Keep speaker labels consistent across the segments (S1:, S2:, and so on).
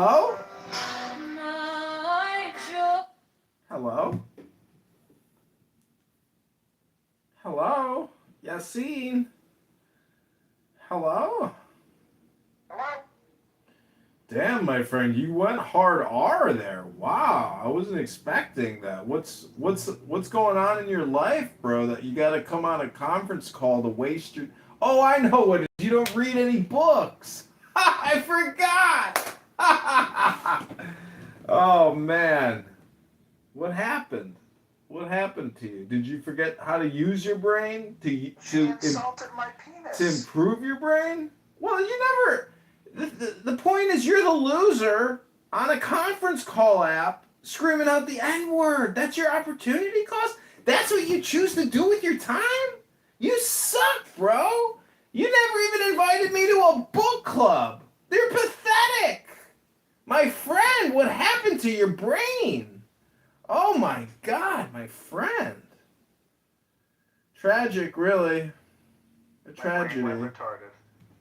S1: Hello? Hello? Hello? Yassine? Hello?
S2: Hello?
S1: Damn, my friend, you went hard R there. Wow, I wasn't expecting that. What's going on in your life, bro, that you got to come on a conference call to waste your... Oh, I know what it is. You don't read any books. I forgot. Oh man. What happened? What happened to you? Did you forget how to use your brain
S2: She insulted my
S1: to
S2: penis.
S1: improve your brain? Well, you never. The point is, you're the loser on a conference call app screaming out the N word. That's your opportunity cost? That's what you choose to do with your time? You suck, bro. You never even invited me to a book club. They're pathetic. My friend, what happened to your brain? Oh my God, my friend. Tragic, really. A tragedy.
S2: My brain went retarded.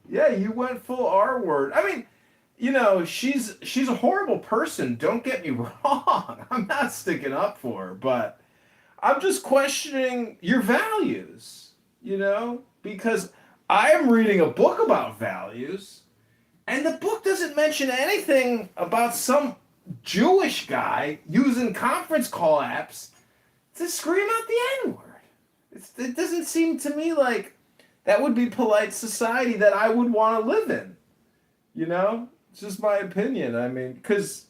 S1: Yeah, you went full R word. I mean, she's a horrible person. Don't get me wrong. I'm not sticking up for her, but I'm just questioning your values, because I am reading a book about values, and the book doesn't mention anything about some Jewish guy using conference call apps to scream out the N word. It doesn't seem to me like that would be polite society that I would want to live in. It's just my opinion. I mean, because,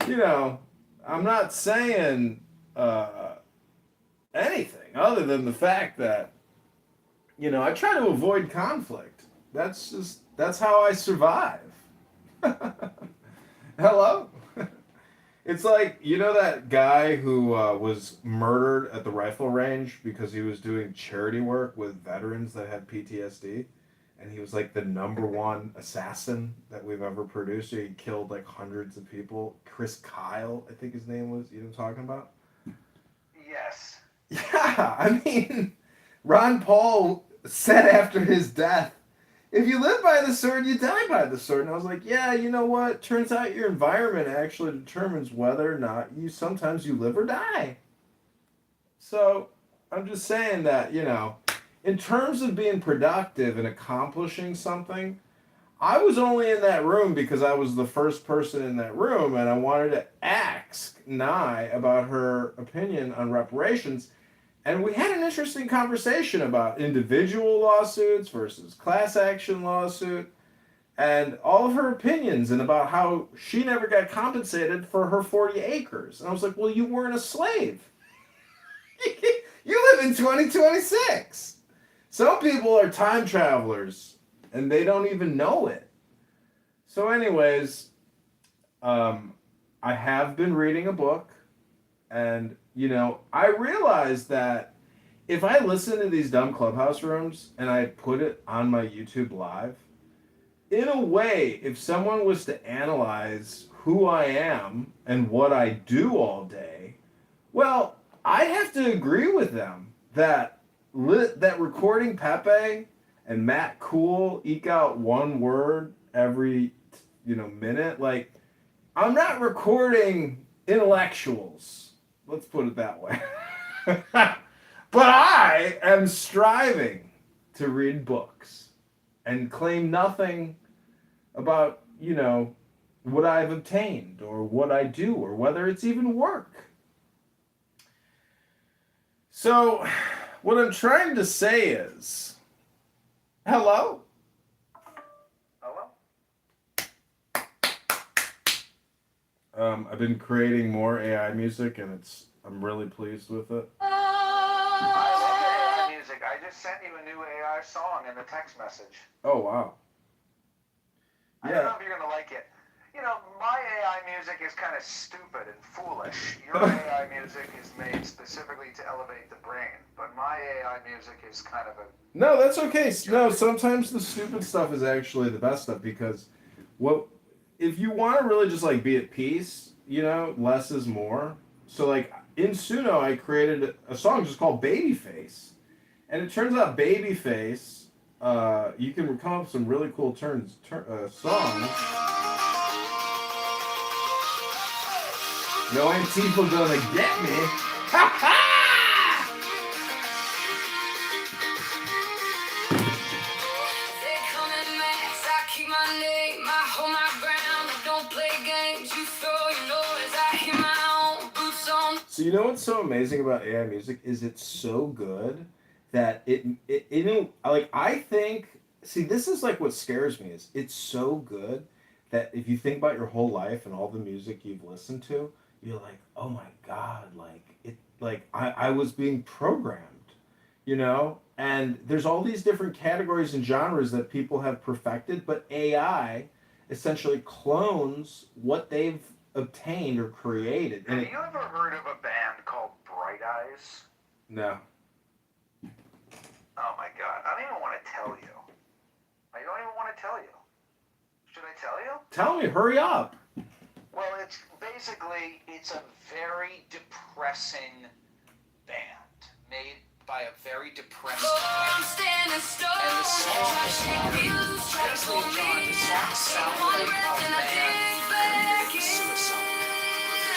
S1: I'm not saying anything other than the fact that, I try to avoid conflict. That's how I survive. Hello? It's like, that guy who was murdered at the rifle range because he was doing charity work with veterans that had PTSD. And he was like the number one assassin that we've ever produced. He killed like hundreds of people. Chris Kyle, I think his name was. You know what I'm talking about?
S2: Yes.
S1: Yeah, I mean, Ron Paul said after his death, if you live by the sword, you die by the sword. And I was like, yeah, you know what? Turns out your environment actually determines whether or not sometimes you live or die. So I'm just saying that, in terms of being productive and accomplishing something, I was only in that room because I was the first person in that room and I wanted to ask Nye about her opinion on reparations. And we had an interesting conversation about individual lawsuits versus class action lawsuit and all of her opinions and about how she never got compensated for her 40 acres. And I was like, well, you weren't a slave. You live in 2026. Some people are time travelers and they don't even know it. So anyways, I have been reading a book and, I realized that if I listen to these dumb clubhouse rooms and I put it on my YouTube live, in a way, if someone was to analyze who I am and what I do all day, well, I'd have to agree with them that recording Pepe and Matt Cool eke out one word every minute. Like, I'm not recording intellectuals. Let's put it that way. But I am striving to read books and claim nothing about, what I've obtained or what I do or whether it's even work. So, what I'm trying to say is, hello?
S2: Hello?
S1: I've been creating more AI music and I'm really pleased with it.
S2: I love AI music. I just sent you a new AI song in the text message.
S1: Oh, wow.
S2: I don't know if you're going to like it. My AI music is kind of stupid and foolish. Your AI music is made specifically to elevate the brain, but my AI music is kind of a...
S1: No, that's okay. No, sometimes the stupid stuff is actually the best stuff because if you want to really just like be at peace, less is more. So like in Suno, I created a song just called Babyface. And it turns out Babyface, you can come up with some really cool songs. No Antifa gonna get me. Ha ha! So you know what's so amazing about AI music is it's so good that like I think this is like what scares me is it's so good that if you think about your whole life and all the music you've listened to, you're like, oh my god, I was being programmed, you know? And there's all these different categories and genres that people have perfected, but AI essentially clones what they've obtained or created.
S2: Have you ever heard of a band called Bright Eyes?
S1: No.
S2: Oh my god, I don't even want to tell you. I don't even want to tell you. Should I tell you?
S1: Tell me, hurry up.
S2: Well, it's a very depressing band made by a very depressed man. And the song, honestly, John, the song sounds like a man with suicide.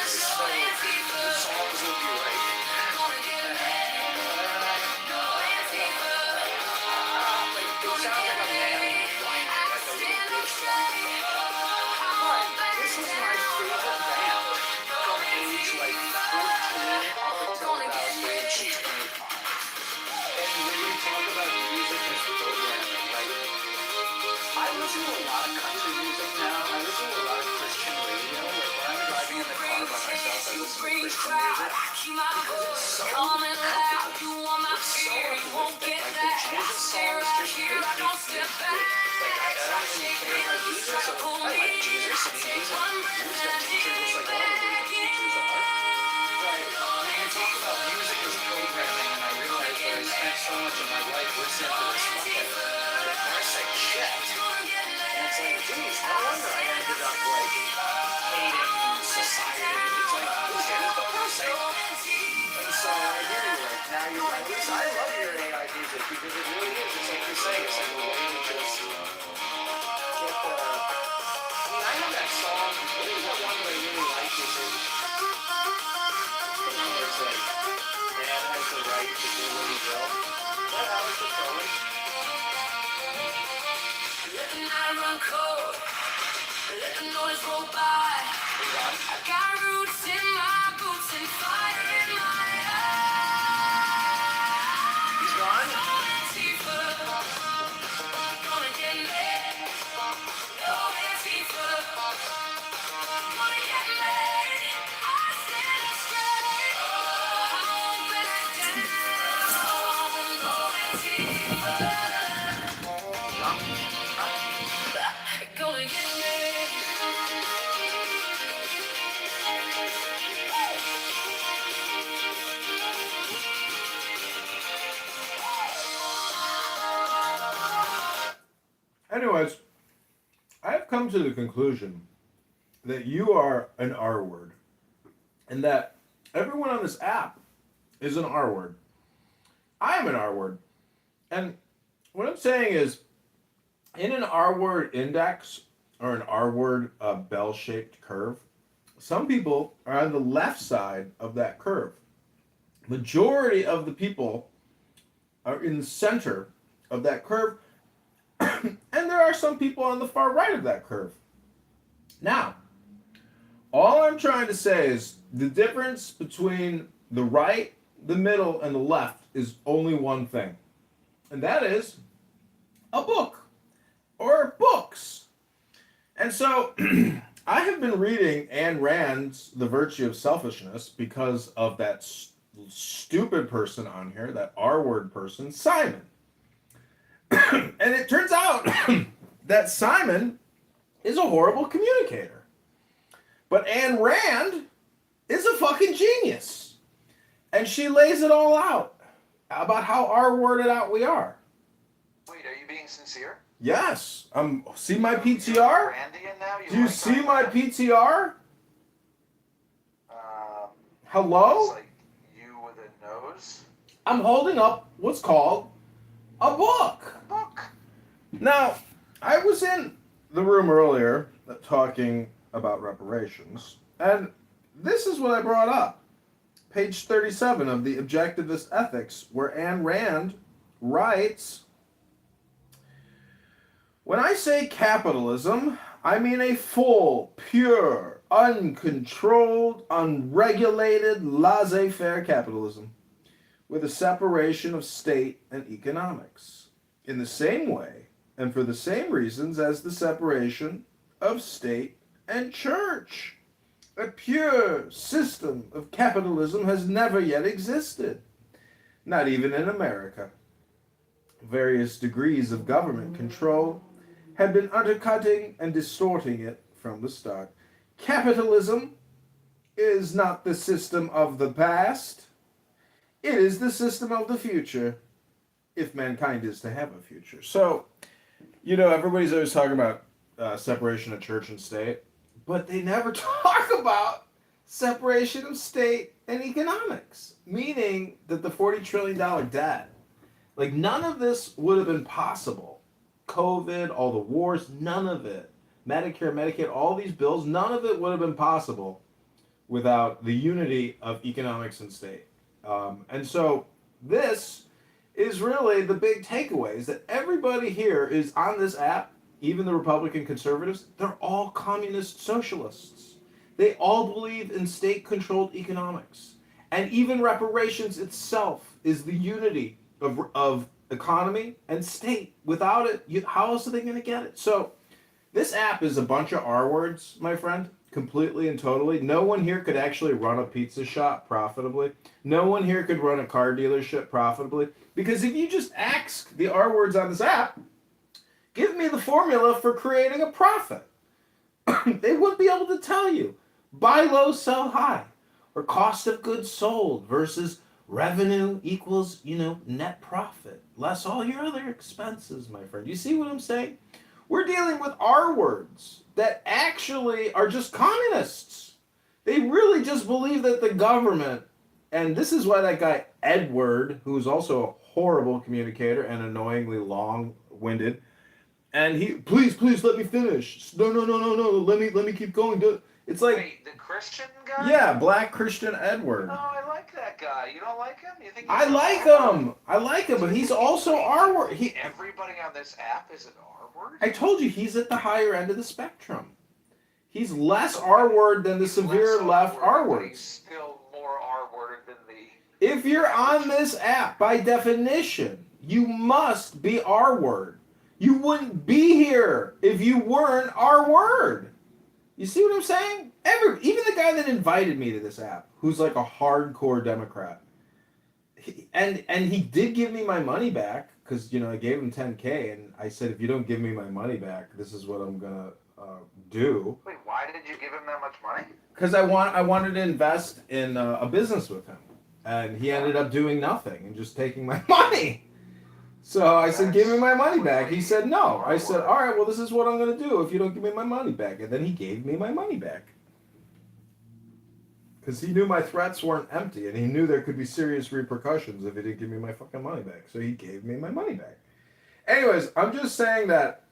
S2: So, the songs will be right. It sounds like a man whining, like a little bitch whining. But this is my favorite band from age like 14 up until about age 25. And when we talk about music as programming, like, I listen to a lot of country music now. I listen to a lot of Christian radio. Like when I'm driving in the car by myself, I listen to Christian music because it's so uplifting. It's so uplifting. Like the Jesus songs just make me feel good. Like I don't even care about Jesus. So I like Jesus and he's a teacher just like all of the teachers are. But when you talk about music as programming, and I realize that I spent so much of my life listening to this fucking depressing shit. And it's like, geez, no wonder I ended up like hating society. It's like, this is depressing. And so I hear you right now. At least I love your AI music because it really is. It's like you're saying, it's like a way to just get the. I mean, I know that song. What is that one that I really like? Is it? It's like, man has the right to do what he will. What Alex is going? Let the night run cold. Let the noise roll by. I got roots in my boots and fire in my eyes. He's gone? Gonna get me. No Antifa. Gonna get me. I stand straight. I won't back down. No Antifa. Gonna get me.
S1: Anyways, I have come to the conclusion that you are an R word, and that everyone on this app is an R word. I am an R word. And what I'm saying is, in an R word index or an R word bell shaped curve, some people are on the left side of that curve. Majority of the people are in the center of that curve, and there are some people on the far right of that curve. Now, all I'm trying to say is the difference between the right, the middle, and the left is only one thing, and that is a book or books. And so I have been reading Ayn Rand's The Virtue of Selfishness because of that stupid person on here, that R word person, Simon. And it turns out that Simon is a horrible communicator. But Ayn Rand is a fucking genius. And she lays it all out about how R-worded out we are.
S2: Wait, are you being sincere?
S1: Yes. See my PTR? Do you see my PTR? Hello?
S2: It's like you with a nose.
S1: I'm holding up what's called a book.
S2: A book.
S1: Now, I was in the room earlier talking about reparations, and this is what I brought up. Page 37 of the Objectivist Ethics, where Ayn Rand writes, when I say capitalism, I mean a full, pure, uncontrolled, unregulated, laissez-faire capitalism with a separation of state and economics. In the same way, and for the same reasons as the separation of state and church. A pure system of capitalism has never yet existed, not even in America. Various degrees of government control have been undercutting and distorting it from the start. Capitalism is not the system of the past, it is the system of the future, if mankind is to have a future. So, everybody's always talking about separation of church and state, but they never talk about separation of state and economics, meaning that the $40 trillion debt, like none of this would have been possible. COVID, all the wars, none of it. Medicare, Medicaid, all these bills, none of it would have been possible without the unity of economics and state. And so this is really the big takeaway, is that everybody here is on this app, even the Republican conservatives, they're all communist socialists. They all believe in state-controlled economics. And even reparations itself is the unity of economy and state. Without it, how else are they going to get it? So this app is a bunch of R words, my friend, completely and totally. No one here could actually run a pizza shop profitably. No one here could run a car dealership profitably. Because if you just ask the R words on this app, give me the formula for creating a profit, they wouldn't be able to tell you. Buy low, sell high, or cost of goods sold versus revenue equals, net profit, less all your other expenses, my friend. You see what I'm saying? We're dealing with R words that actually are just communists. They really just believe that the government, and this is why that guy Edward, who's also a horrible communicator and annoyingly long-winded, and he, please let me finish. No, let me keep going. It's like,
S2: wait, the Christian guy?
S1: Yeah, Black Christian Edward.
S2: Oh, I like that guy. You don't like him? You think
S1: I like him, but he's also R word.
S2: Everybody on this app is an R word?
S1: I told you he's at the higher end of the spectrum. He's less R word than the severe left R words.
S2: He's still more R word than the...
S1: If you're on this app, by definition, you must be R word. You wouldn't be here if you weren't R word. You see what I'm saying? Even the guy that invited me to this app, who's like a hardcore Democrat, and he did give me my money back, because I gave him $10K, and I said, if you don't give me my money back, this is what I'm gonna do.
S2: Wait, why did you give him that much money?
S1: Because I wanted to invest in a business with him, and he ended up doing nothing and just taking my money. So I said, give me my money back. He said, no. I said, all right, well, this is what I'm going to do if you don't give me my money back. And then he gave me my money back. Because he knew my threats weren't empty, and he knew there could be serious repercussions if he didn't give me my fucking money back. So he gave me my money back. Anyways, I'm just saying that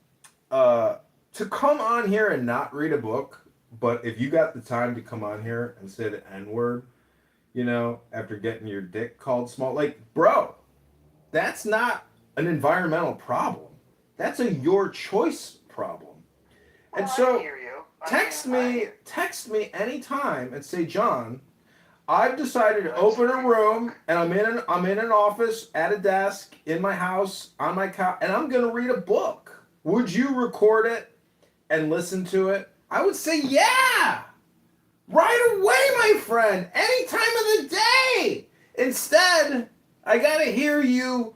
S1: to come on here and not read a book, but if you got the time to come on here and say the N-word, after getting your dick called small, like, bro, that's not an environmental problem. That's a your choice problem. And so
S2: I hear you.
S1: text me anytime and say, John, I've decided to open a room, and I'm in an office at a desk in my house on my couch, and I'm going to read a book. Would you record it and listen to it? I would say, yeah, right away, my friend, any time of the day. Instead, I got to hear you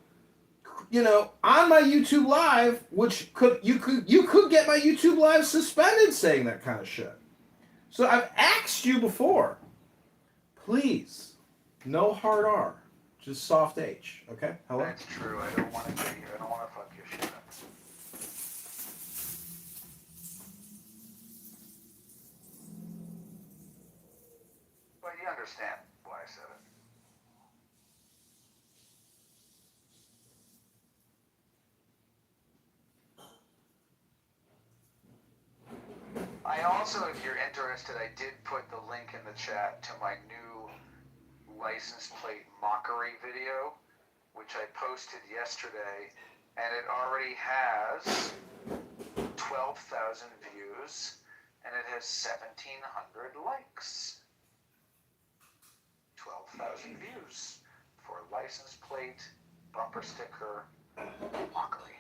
S1: on my YouTube Live, which you could get my YouTube Live suspended saying that kind of shit. So I've asked you before, please, no hard R, just soft H, okay? Hello?
S2: That's true. I don't want to get you. I don't want to fuck your shit up. But you understand why I said it. I And also, if you're interested, I did put the link in the chat to my new license plate mockery video, which I posted yesterday, and it already has 12,000 views, and it has 1,700 likes. 12,000 views for license plate bumper sticker mockery.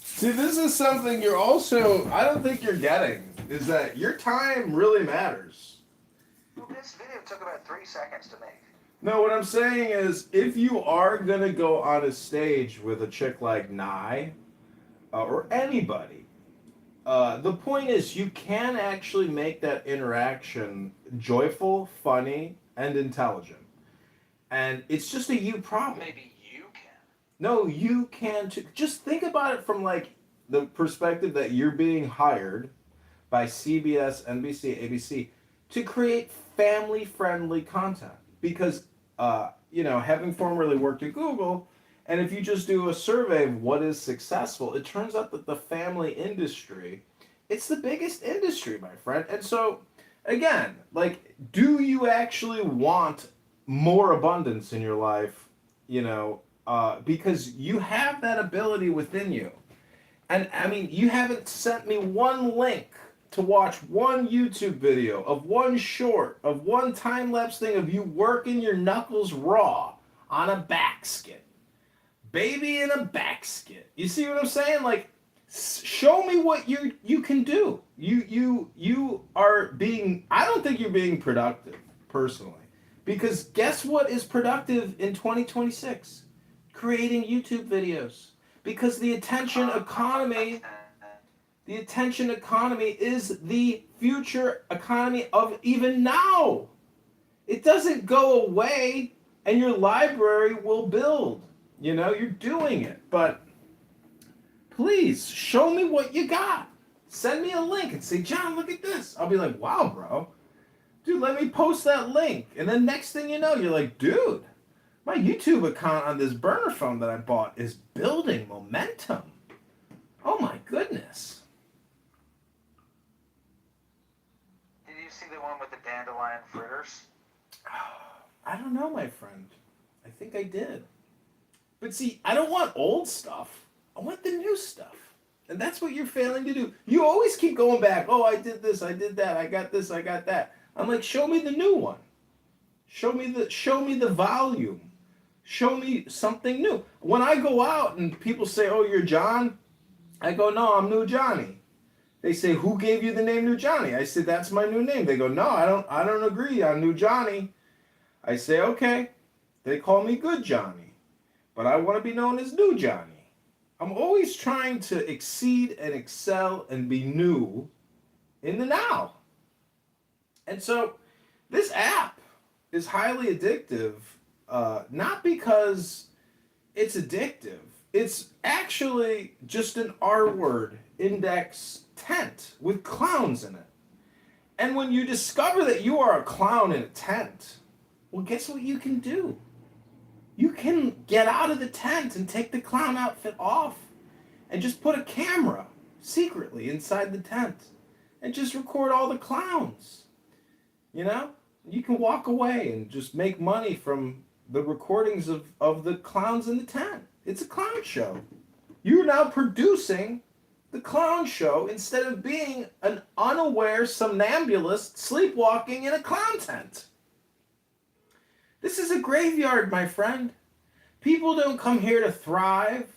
S1: See, this is something you're also, I don't think you're getting, is that your time really matters.
S2: Well, this video took about 3 seconds to make.
S1: No, what I'm saying is, if you are going to go on a stage with a chick like Nye, or anybody, the point is you can actually make that interaction joyful, funny, and intelligent. And it's just a you problem.
S2: Maybe you can.
S1: No, you can too. Just think about it from like the perspective that you're being hired by CBS, NBC, ABC to create family-friendly content. Because, having formerly worked at Google, and if you just do a survey of what is successful, it turns out that the family industry, it's the biggest industry, my friend. And so, again, like, do you actually want more abundance in your life? Because you have that ability within you. And I mean, you haven't sent me one link to watch one YouTube video of one short, of one time-lapse thing of you working your knuckles raw on a backskin. Baby in a backskin. You see what I'm saying? Like, show me what you can do. You are being, I don't think you're being productive, personally. Because guess what is productive in 2026? Creating YouTube videos. Because the attention economy is the future economy of even now. It doesn't go away, and your library will build. You're doing it. But please, show me what you got. Send me a link and say, John, look at this. I'll be like, wow, bro. Dude, let me post that link. And then next thing you know, you're like, dude, my YouTube account on this burner phone that I bought is building momentum. Oh my goodness.
S2: Did you see the one with the dandelion fritters?
S1: I don't know, my friend. I think I did. But see, I don't want old stuff. I want the new stuff. And that's what you're failing to do. You always keep going back. Oh, I did this, I did that, I got this, I got that. I'm like, show me the new one. Show me the volume. Show me something new. When I go out and people say, oh, you're John, I go, no, I'm New Johnny. They say, who gave you the name New Johnny? I said, that's my new name. They go, no, I don't agree on New Johnny. I say, okay. They call me Good Johnny, but I want to be known as New Johnny. I'm always trying to exceed and excel and be new in the now. And so this app is highly addictive, not because it's addictive. It's actually just an R-word index tent with clowns in it. And when you discover that you are a clown in a tent, well, guess what you can do? You can get out of the tent and take the clown outfit off and just put a camera secretly inside the tent and just record all the clowns. You can walk away and just make money from the recordings of the clowns in the tent. It's a clown show. You're now producing the clown show instead of being an unaware somnambulist sleepwalking in a clown tent. This is a graveyard, my friend. People don't come here to thrive.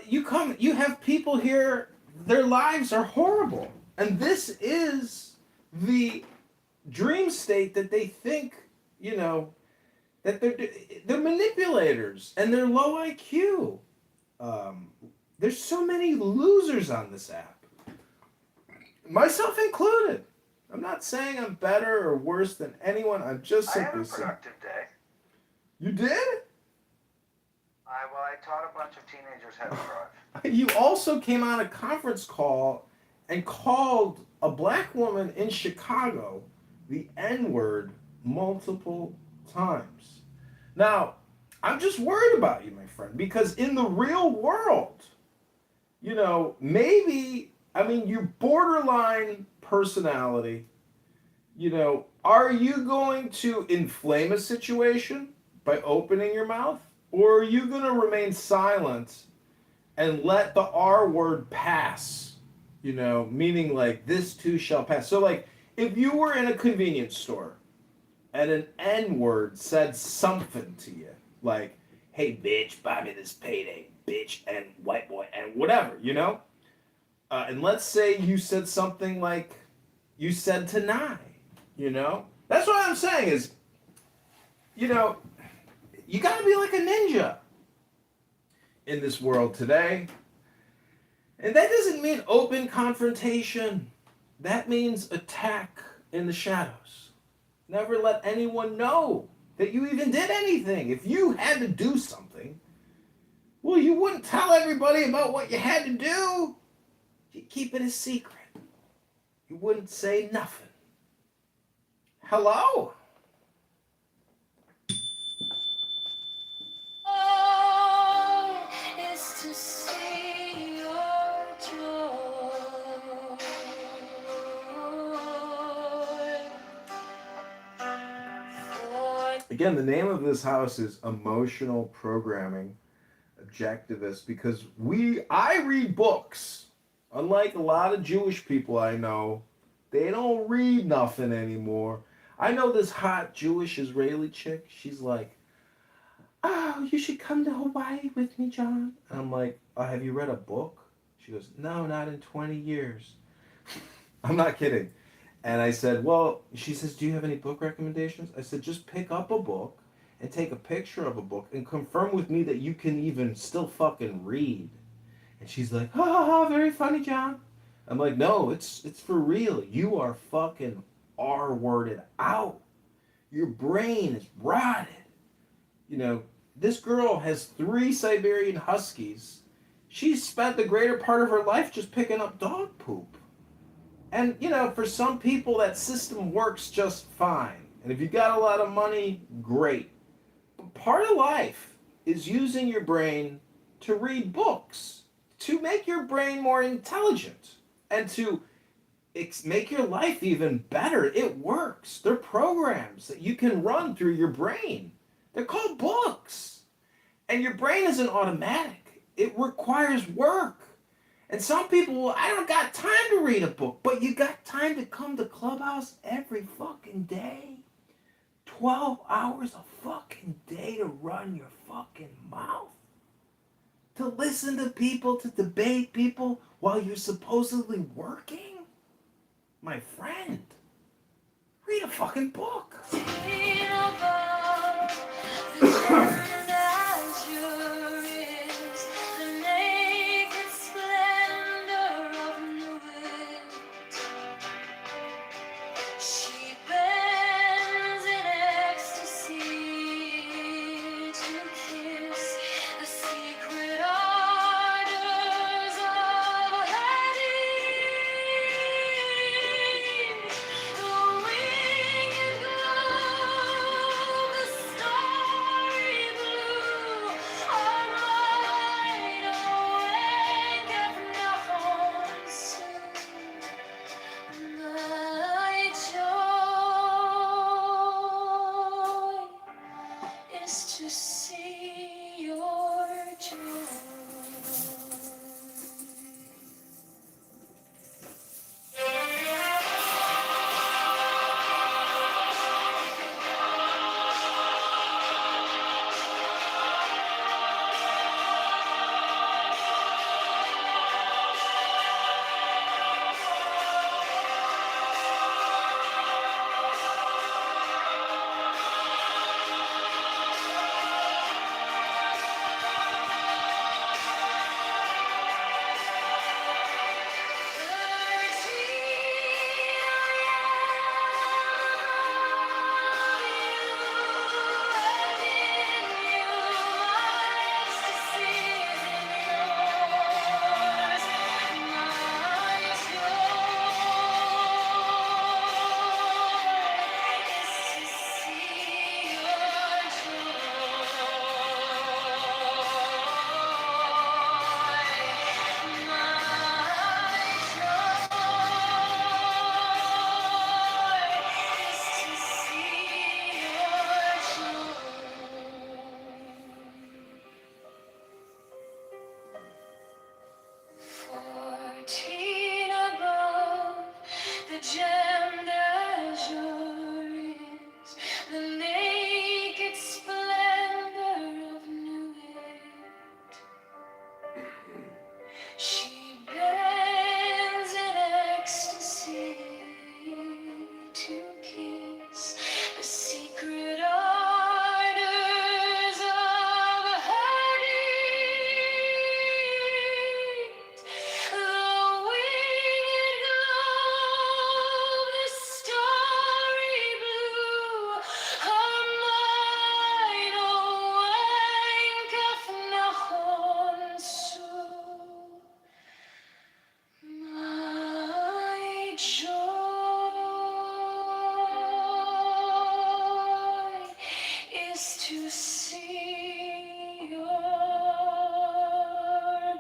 S1: You have people here, their lives are horrible. And this is the dream state that they think, that they're manipulators and they're low IQ. There's so many losers on this app, myself included. I'm not saying I'm better or worse than anyone. I'm just simply
S2: I had a productive day.
S1: You did?
S2: I taught a bunch of teenagers how to drive.
S1: You also came on a conference call and called a black woman in Chicago the N-word multiple times. Now, I'm just worried about you, my friend, because in the real world, maybe, I mean, your borderline personality, are you going to inflame a situation by opening your mouth? Or are you going to remain silent and let the R word pass? Meaning like this too shall pass. So, like, if you were in a convenience store and an N word said something to you, like, hey, bitch, buy me this payday, bitch, and white boy, and whatever, and let's say you said something like you said to That's what I'm saying is, you know, you gotta be like a ninja in this world today. And that doesn't mean open confrontation. That means attack in the shadows. Never let anyone know that you even did anything. If you had to do something, well, you wouldn't tell everybody about what you had to do. You'd keep it a secret. You wouldn't say nothing. Hello?
S3: Is to see your joy.
S1: Again, the name of this house is Emotional Programming Objectivist because I read books. Unlike a lot of Jewish people I know, they don't read nothing anymore. I know this hot Jewish Israeli chick. She's like, "Oh, you should come to Hawaii with me, John." And I'm like, "Oh, have you read a book?" She goes, "No, not in 20 years." I'm not kidding. And I said, "Well," she says, "Do you have any book recommendations?" I said, "Just pick up a book and take a picture of a book and confirm with me that you can even still fucking read." And she's like, "Oh, very funny, John." I'm like, "No, it's for real. You are fucking R-worded out. Your brain is rotted. This girl has 3 Siberian Huskies. She's spent the greater part of her life just picking up dog poop. And, for some people, that system works just fine. And if you got a lot of money, great. But part of life is using your brain to read books, to make your brain more intelligent, and to make your life even better. It works. They're programs that you can run through your brain. They're called books. And your brain isn't automatic. It requires work. And some people, well, I don't got time to read a book, but you got time to come to Clubhouse every fucking day. 12 hours a fucking day to run your fucking mouth. To listen to people, to debate people while you're supposedly working? My friend, read a fucking book.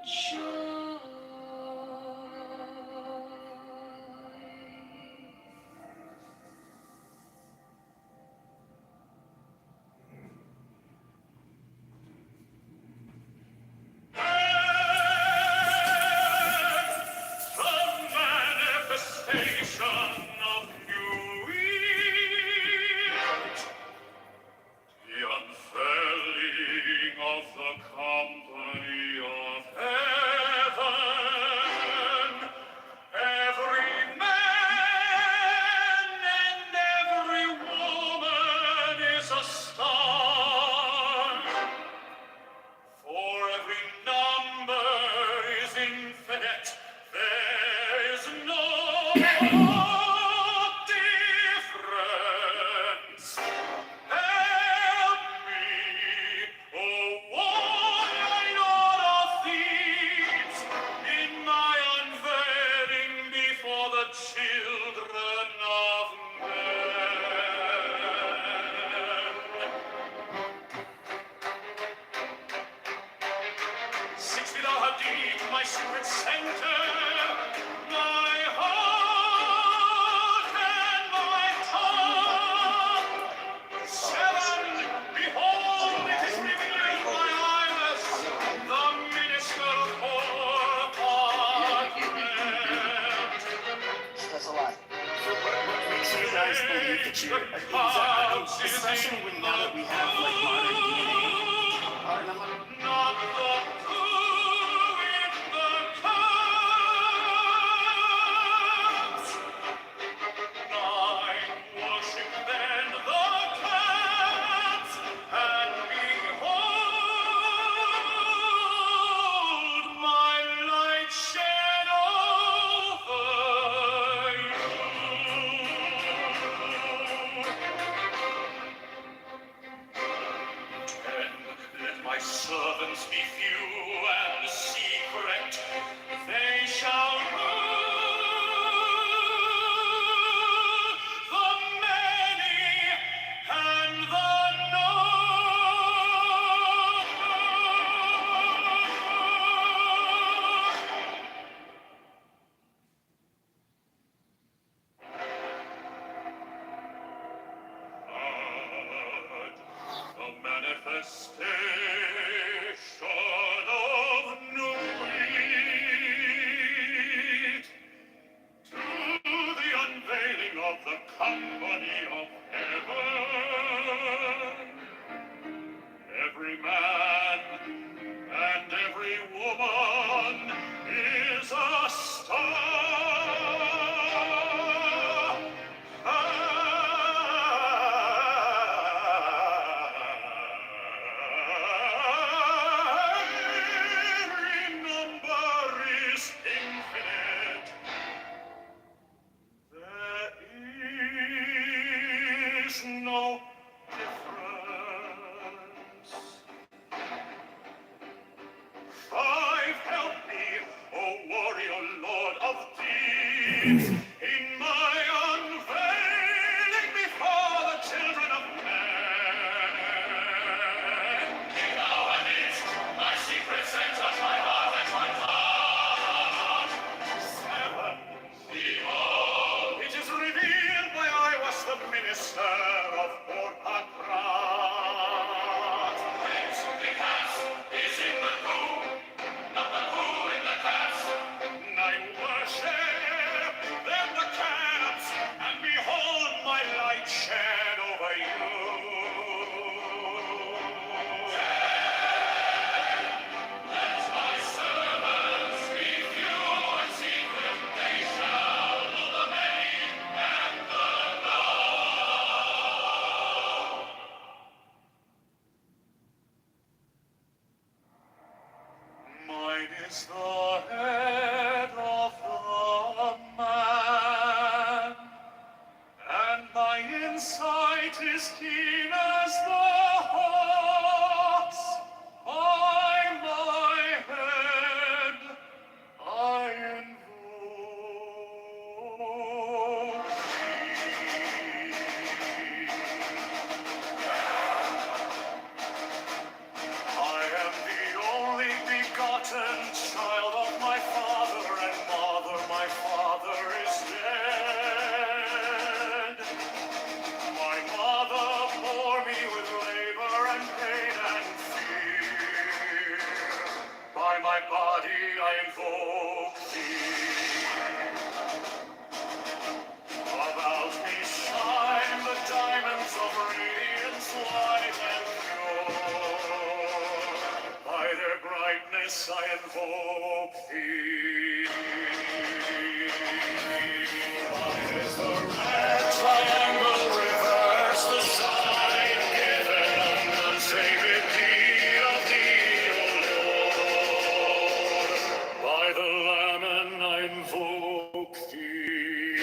S3: joy.
S4: Especially when now that we have like modern DNA. And I'm like,
S3: Servants be few and secret, they shall rule the many and the known. The manifestation of new wheat to the unveiling of the company of heaven. Every man and every woman is a star. Every number is infinite. There is no difference. Five, help me, O warrior lord of deeds, in my unveiling before the children of men. In our midst, my secret sense touch my heart and my heart. Seven, behold, it is revealed by I was the minister of Orpakrat. Whence the cast is in the who, not the who in the cast. I worship them the cats, and behold my light shed over you. Let my servants be few and secret, they shall rule the many and the known. Mine is the head of the man, and my insight is keen as the hawk's. By my head I invoke thee. I am the only begotten child thee I invoke thee. About me shine the diamonds of radiance light and pure. By their brightness I invoke thee.